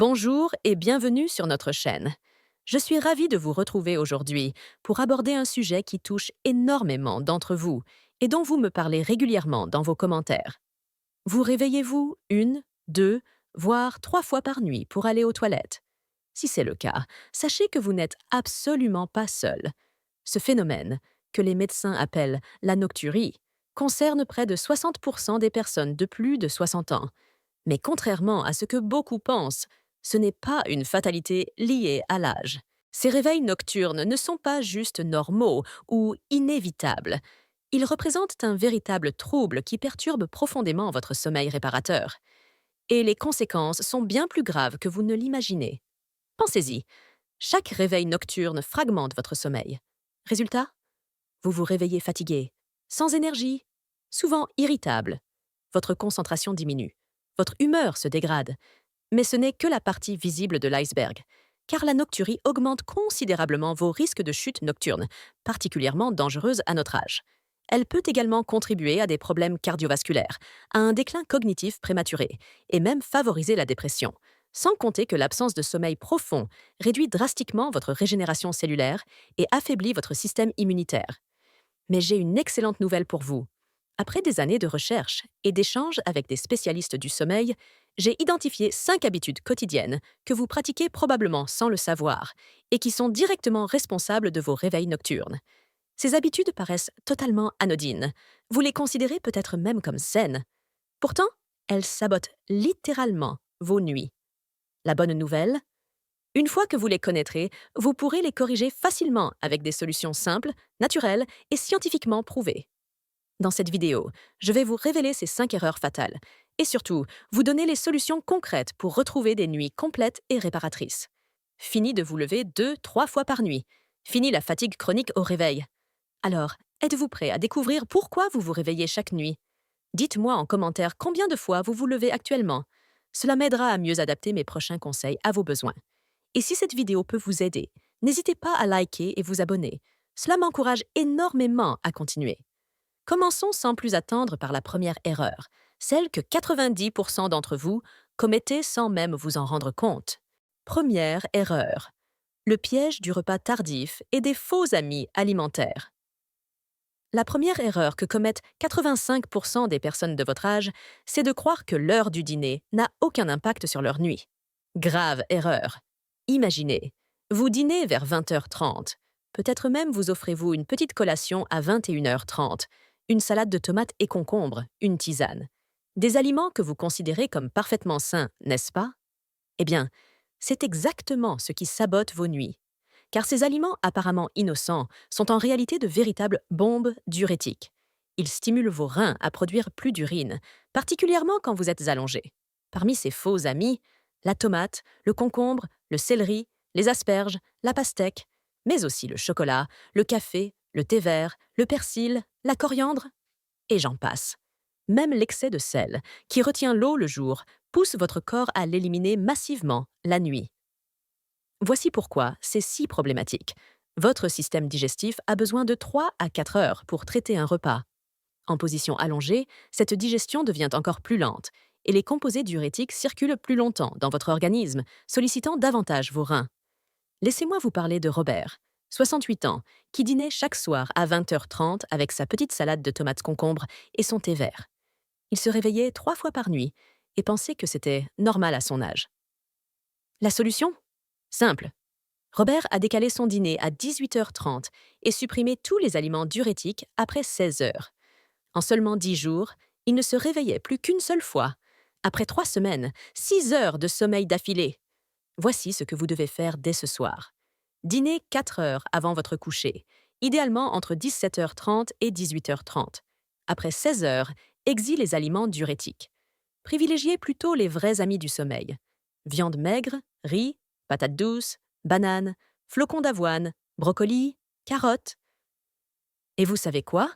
Bonjour et bienvenue sur notre chaîne. Je suis ravie de vous retrouver aujourd'hui pour aborder un sujet qui touche énormément d'entre vous et dont vous me parlez régulièrement dans vos commentaires. Vous réveillez-vous une, deux, voire trois fois par nuit pour aller aux toilettes? Si c'est le cas, sachez que vous n'êtes absolument pas seul. Ce phénomène, que les médecins appellent la nocturie, concerne près de 60% des personnes de plus de 60 ans. Mais contrairement à ce que beaucoup pensent, ce n'est pas une fatalité liée à l'âge. Ces réveils nocturnes ne sont pas juste normaux ou inévitables. Ils représentent un véritable trouble qui perturbe profondément votre sommeil réparateur. Et les conséquences sont bien plus graves que vous ne l'imaginez. Pensez-y, chaque réveil nocturne fragmente votre sommeil. Résultat, vous vous réveillez fatigué, sans énergie, souvent irritable. Votre concentration diminue. Votre humeur se dégrade. Mais ce n'est que la partie visible de l'iceberg, car la nocturie augmente considérablement vos risques de chute nocturne, particulièrement dangereuses à notre âge. Elle peut également contribuer à des problèmes cardiovasculaires, à un déclin cognitif prématuré, et même favoriser la dépression, sans compter que l'absence de sommeil profond réduit drastiquement votre régénération cellulaire et affaiblit votre système immunitaire. Mais j'ai une excellente nouvelle pour vous. Après des années de recherche et d'échanges avec des spécialistes du sommeil, j'ai identifié 5 habitudes quotidiennes que vous pratiquez probablement sans le savoir et qui sont directement responsables de vos réveils nocturnes. Ces habitudes paraissent totalement anodines. Vous les considérez peut-être même comme saines. Pourtant, elles sabotent littéralement vos nuits. La bonne nouvelle? Une fois que vous les connaîtrez, vous pourrez les corriger facilement avec des solutions simples, naturelles et scientifiquement prouvées. Dans cette vidéo, je vais vous révéler ces 5 erreurs fatales et surtout vous donner les solutions concrètes pour retrouver des nuits complètes et réparatrices. Fini de vous lever 2, 3 fois par nuit. Fini la fatigue chronique au réveil. Alors, êtes-vous prêt à découvrir pourquoi vous vous réveillez chaque nuit? Dites-moi en commentaire combien de fois vous vous levez actuellement. Cela m'aidera à mieux adapter mes prochains conseils à vos besoins. Et si cette vidéo peut vous aider, n'hésitez pas à liker et vous abonner. Cela m'encourage énormément à continuer. Commençons sans plus attendre par la première erreur, celle que 90% d'entre vous commettez sans même vous en rendre compte. Première erreur, le piège du repas tardif et des faux amis alimentaires. La première erreur que commettent 85% des personnes de votre âge, c'est de croire que l'heure du dîner n'a aucun impact sur leur nuit. Grave erreur. Imaginez, vous dînez vers 20h30. Peut-être même vous offrez-vous une petite collation à 21h30, une salade de tomates et concombres, une tisane. Des aliments que vous considérez comme parfaitement sains, n'est-ce pas? Eh bien, c'est exactement ce qui sabote vos nuits. Car ces aliments apparemment innocents sont en réalité de véritables bombes diurétiques. Ils stimulent vos reins à produire plus d'urine, particulièrement quand vous êtes allongé. Parmi ces faux amis, la tomate, le concombre, le céleri, les asperges, la pastèque, mais aussi le chocolat, le café, le thé vert, le persil, la coriandre, et j'en passe. Même l'excès de sel, qui retient l'eau le jour, pousse votre corps à l'éliminer massivement la nuit. Voici pourquoi c'est si problématique. Votre système digestif a besoin de 3 à 4 heures pour traiter un repas. En position allongée, cette digestion devient encore plus lente et les composés diurétiques circulent plus longtemps dans votre organisme, sollicitant davantage vos reins. Laissez-moi vous parler de Robert, 68 ans, qui dînait chaque soir à 20h30 avec sa petite salade de tomates concombres et son thé vert. Il se réveillait 3 fois par nuit et pensait que c'était normal à son âge. La solution? Simple. Robert a décalé son dîner à 18h30 et supprimé tous les aliments diurétiques après 16 heures. En seulement 10 jours, il ne se réveillait plus qu'une seule fois. Après 3 semaines, 6 heures de sommeil d'affilée. Voici ce que vous devez faire dès ce soir. Dînez 4 heures avant votre coucher, idéalement entre 17h30 et 18h30. Après 16 heures, exilez les aliments diurétiques. Privilégiez plutôt les vrais amis du sommeil. Viande maigre, riz, patates douces, bananes, flocons d'avoine, brocolis, carottes. Et vous savez quoi?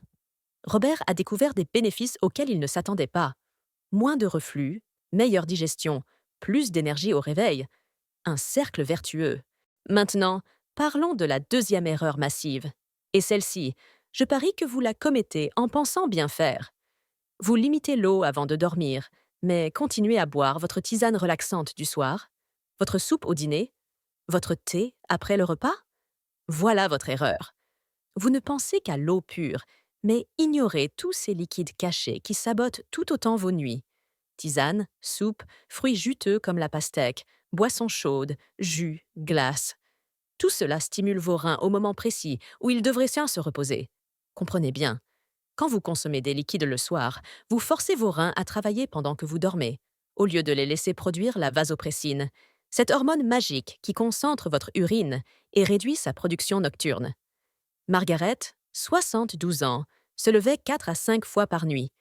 Robert a découvert des bénéfices auxquels il ne s'attendait pas. Moins de reflux, meilleure digestion, plus d'énergie au réveil. Un cercle vertueux. Maintenant, parlons de la deuxième erreur massive. Et celle-ci, je parie que vous la commettez en pensant bien faire. Vous limitez l'eau avant de dormir, mais continuez à boire votre tisane relaxante du soir. Votre soupe au dîner? Votre thé après le repas? Voilà votre erreur. Vous ne pensez qu'à l'eau pure, mais ignorez tous ces liquides cachés qui sabotent tout autant vos nuits. Tisane, soupe, fruits juteux comme la pastèque, boissons chaudes, jus, glace. Tout cela stimule vos reins au moment précis où ils devraient bien se reposer. Comprenez bien, quand vous consommez des liquides le soir, vous forcez vos reins à travailler pendant que vous dormez, au lieu de les laisser produire la vasopressine, cette hormone magique qui concentre votre urine et réduit sa production nocturne. Margaret, 72 ans, se levait 4 à 5 fois par nuit.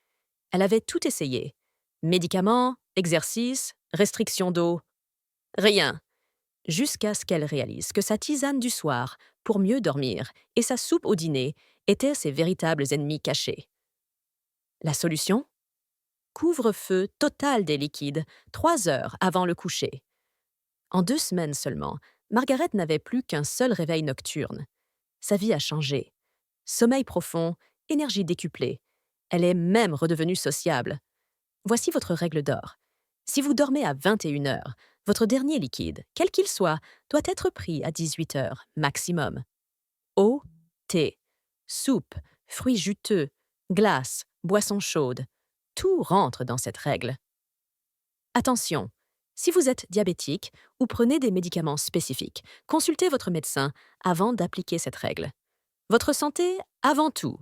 Elle avait tout essayé. Médicaments, exercices, restrictions d'eau. Rien. Jusqu'à ce qu'elle réalise que sa tisane du soir, pour mieux dormir, et sa soupe au dîner étaient ses véritables ennemis cachés. La solution? Couvre-feu total des liquides, 3 heures avant le coucher. En 2 semaines seulement, Margaret n'avait plus qu'un seul réveil nocturne. Sa vie a changé. Sommeil profond, énergie décuplée. Elle est même redevenue sociable. Voici votre règle d'or. Si vous dormez à 21 heures, votre dernier liquide, quel qu'il soit, doit être pris à 18 heures maximum. Eau, thé, soupe, fruits juteux, glace, boissons chaudes. Tout rentre dans cette règle. Attention, si vous êtes diabétique ou prenez des médicaments spécifiques, consultez votre médecin avant d'appliquer cette règle. Votre santé avant tout.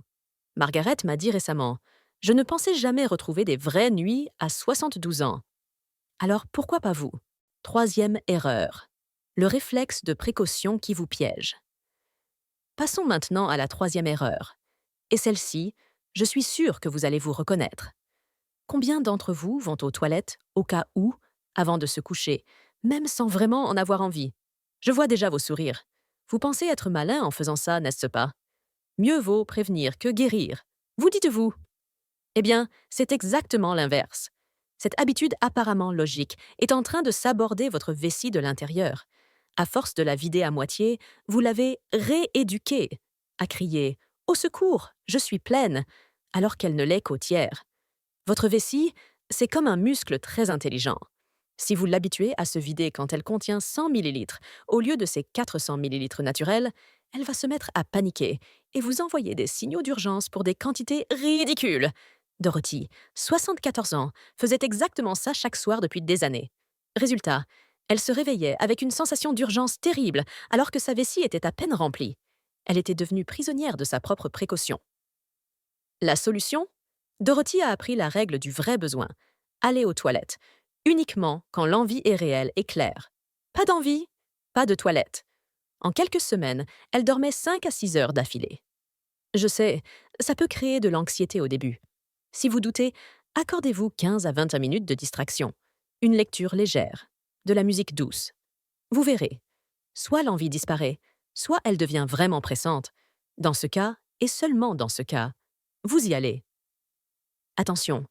Margaret m'a dit récemment, je ne pensais jamais retrouver des vraies nuits à 72 ans. Alors pourquoi pas vous? Troisième erreur. Le réflexe de précaution qui vous piège. Passons maintenant à la troisième erreur. Et celle-ci, je suis sûre que vous allez vous reconnaître. Combien d'entre vous vont aux toilettes au cas où, avant de se coucher, même sans vraiment en avoir envie? Je vois déjà vos sourires. Vous pensez être malin en faisant ça, n'est-ce pas? Mieux vaut prévenir que guérir. Vous dites-vous? Eh bien, c'est exactement l'inverse. Cette habitude apparemment logique est en train de saborder votre vessie de l'intérieur. À force de la vider à moitié, vous l'avez rééduquée à crier « Au secours, je suis pleine !» alors qu'elle ne l'est qu'au tiers. Votre vessie, c'est comme un muscle très intelligent. Si vous l'habituez à se vider quand elle contient 100 ml au lieu de ses 400 ml naturels, elle va se mettre à paniquer et vous envoyer des signaux d'urgence pour des quantités ridicules. Dorothy, 74 ans, faisait exactement ça chaque soir depuis des années. Résultat, elle se réveillait avec une sensation d'urgence terrible alors que sa vessie était à peine remplie. Elle était devenue prisonnière de sa propre précaution. La solution? Dorothy a appris la règle du vrai besoin. Aller aux toilettes, uniquement quand l'envie est réelle et claire. Pas d'envie, pas de toilette. En quelques semaines, elle dormait 5 à 6 heures d'affilée. Je sais, ça peut créer de l'anxiété au début. Si vous doutez, accordez-vous 15 à 25 minutes de distraction, une lecture légère, de la musique douce. Vous verrez, soit l'envie disparaît, soit elle devient vraiment pressante. Dans ce cas, et seulement dans ce cas, vous y allez. Attention,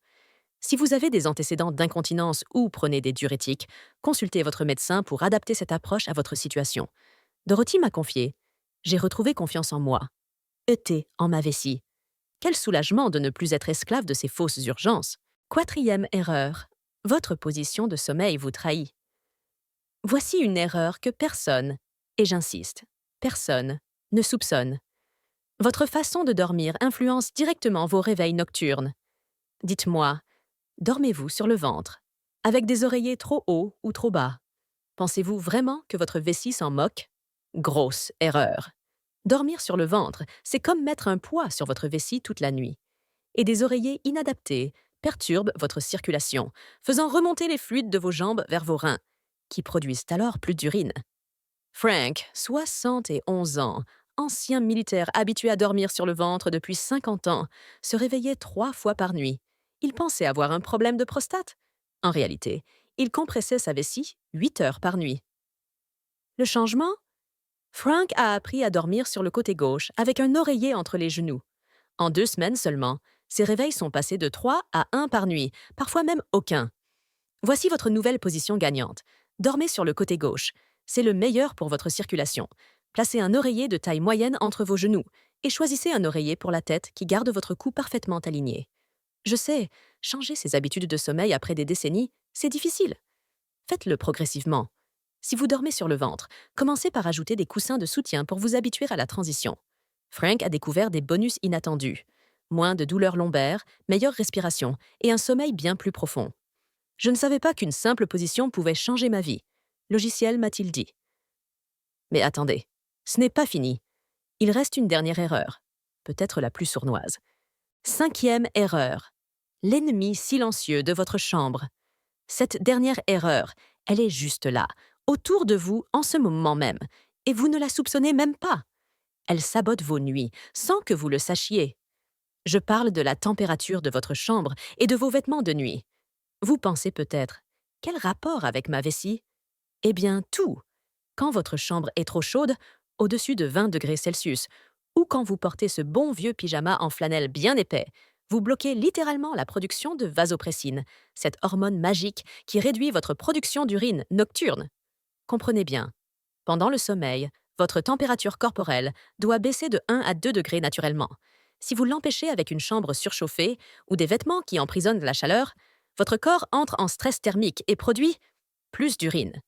si vous avez des antécédents d'incontinence ou prenez des diurétiques, consultez votre médecin pour adapter cette approche à votre situation. Dorothy m'a confié « J'ai retrouvé confiance en moi. Été en ma vessie. Quel soulagement de ne plus être esclave de ces fausses urgences. » Quatrième erreur. Votre position de sommeil vous trahit. Voici une erreur que personne, et j'insiste, personne, ne soupçonne. Votre façon de dormir influence directement vos réveils nocturnes. Dites-moi, dormez-vous sur le ventre, avec des oreillers trop hauts ou trop bas? Pensez-vous vraiment que votre vessie s'en moque? Grosse erreur. Dormir sur le ventre, c'est comme mettre un poids sur votre vessie toute la nuit. Et des oreillers inadaptés perturbent votre circulation, faisant remonter les fluides de vos jambes vers vos reins, qui produisent alors plus d'urine. Frank, 71 ans, ancien militaire habitué à dormir sur le ventre depuis 50 ans, se réveillait 3 fois par nuit. Il pensait avoir un problème de prostate. En réalité, il compressait sa vessie 8 heures par nuit. Le changement? Frank a appris à dormir sur le côté gauche avec un oreiller entre les genoux. En 2 semaines seulement, ses réveils sont passés de 3 à 1 par nuit, parfois même aucun. Voici votre nouvelle position gagnante. Dormez sur le côté gauche. C'est le meilleur pour votre circulation. Placez un oreiller de taille moyenne entre vos genoux et choisissez un oreiller pour la tête qui garde votre cou parfaitement aligné. Je sais, changer ses habitudes de sommeil après des décennies, c'est difficile. Faites-le progressivement. Si vous dormez sur le ventre, commencez par ajouter des coussins de soutien pour vous habituer à la transition. Frank a découvert des bonus inattendus. Moins de douleurs lombaires, meilleure respiration et un sommeil bien plus profond. Je ne savais pas qu'une simple position pouvait changer ma vie. Logiciel m'a-t-il dit. Mais attendez, ce n'est pas fini. Il reste une dernière erreur, peut-être la plus sournoise. 5e erreur. L'ennemi silencieux de votre chambre. Cette dernière erreur, elle est juste là, autour de vous en ce moment même, et vous ne la soupçonnez même pas. Elle sabote vos nuits, sans que vous le sachiez. Je parle de la température de votre chambre et de vos vêtements de nuit. Vous pensez peut-être, quel rapport avec ma vessie? Eh bien, tout. Quand votre chambre est trop chaude, au-dessus de 20 degrés Celsius, ou quand vous portez ce bon vieux pyjama en flanelle bien épais, vous bloquez littéralement la production de vasopressine, cette hormone magique qui réduit votre production d'urine nocturne. Comprenez bien, pendant le sommeil, votre température corporelle doit baisser de 1 à 2 degrés naturellement. Si vous l'empêchez avec une chambre surchauffée ou des vêtements qui emprisonnent la chaleur, votre corps entre en stress thermique et produit plus d'urine.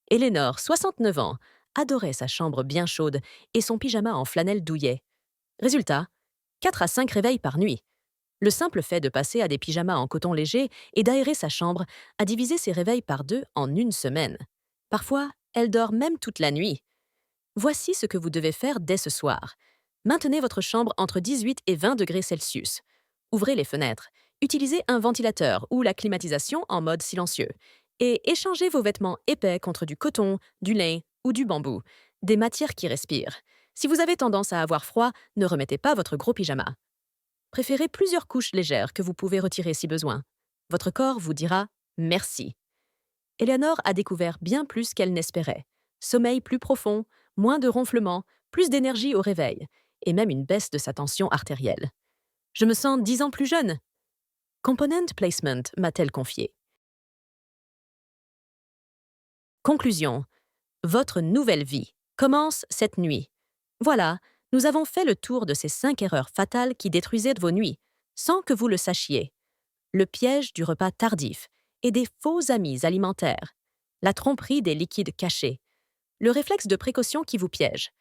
Eleanor, 69 ans, adorait sa chambre bien chaude et son pyjama en flanelle douillet. Résultat, 4 à 5 réveils par nuit. Le simple fait de passer à des pyjamas en coton léger et d'aérer sa chambre a divisé ses réveils par 2 en une semaine. Parfois, elle dort même toute la nuit. Voici ce que vous devez faire dès ce soir. Maintenez votre chambre entre 18 et 20 degrés Celsius. Ouvrez les fenêtres. Utilisez un ventilateur ou la climatisation en mode silencieux. Et échangez vos vêtements épais contre du coton, du lin ou du bambou, des matières qui respirent. Si vous avez tendance à avoir froid, ne remettez pas votre gros pyjama. Préférez plusieurs couches légères que vous pouvez retirer si besoin. Votre corps vous dira merci. Eleanor a découvert bien plus qu'elle n'espérait. Sommeil plus profond, moins de ronflements, plus d'énergie au réveil, et même une baisse de sa tension artérielle. Je me sens 10 ans plus jeune. Component Placement m'a-t-elle confié. Conclusion. Votre nouvelle vie commence cette nuit. Voilà, nous avons fait le tour de ces 5 erreurs fatales qui détruisaient vos nuits, sans que vous le sachiez. Le piège du repas tardif et des faux amis alimentaires, la tromperie des liquides cachés, le réflexe de précaution qui vous piège,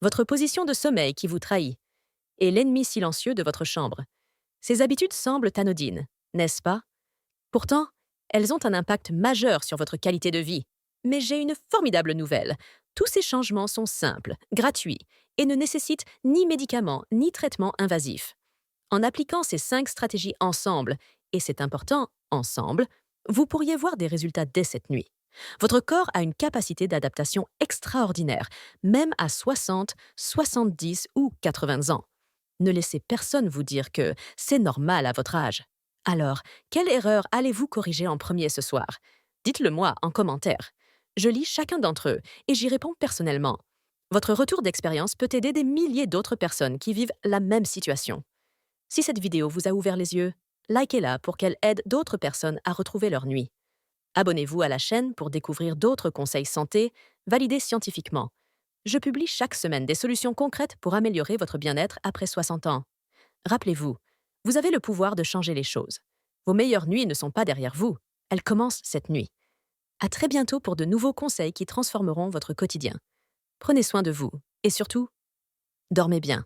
votre position de sommeil qui vous trahit, et l'ennemi silencieux de votre chambre. Ces habitudes semblent anodines, n'est-ce pas? Pourtant, elles ont un impact majeur sur votre qualité de vie. Mais j'ai une formidable nouvelle. Tous ces changements sont simples, gratuits, et ne nécessitent ni médicaments ni traitements invasifs. En appliquant ces 5 stratégies ensemble, et c'est important, ensemble, vous pourriez voir des résultats dès cette nuit. Votre corps a une capacité d'adaptation extraordinaire, même à 60, 70 ou 80 ans. Ne laissez personne vous dire que c'est normal à votre âge. Alors, quelle erreur allez-vous corriger en premier ce soir? Dites-le moi en commentaire. Je lis chacun d'entre eux et j'y réponds personnellement. Votre retour d'expérience peut aider des milliers d'autres personnes qui vivent la même situation. Si cette vidéo vous a ouvert les yeux, likez-la pour qu'elle aide d'autres personnes à retrouver leur nuit. Abonnez-vous à la chaîne pour découvrir d'autres conseils santé validés scientifiquement. Je publie chaque semaine des solutions concrètes pour améliorer votre bien-être après 60 ans. Rappelez-vous, vous avez le pouvoir de changer les choses. Vos meilleures nuits ne sont pas derrière vous, elles commencent cette nuit. À très bientôt pour de nouveaux conseils qui transformeront votre quotidien. Prenez soin de vous et surtout, dormez bien.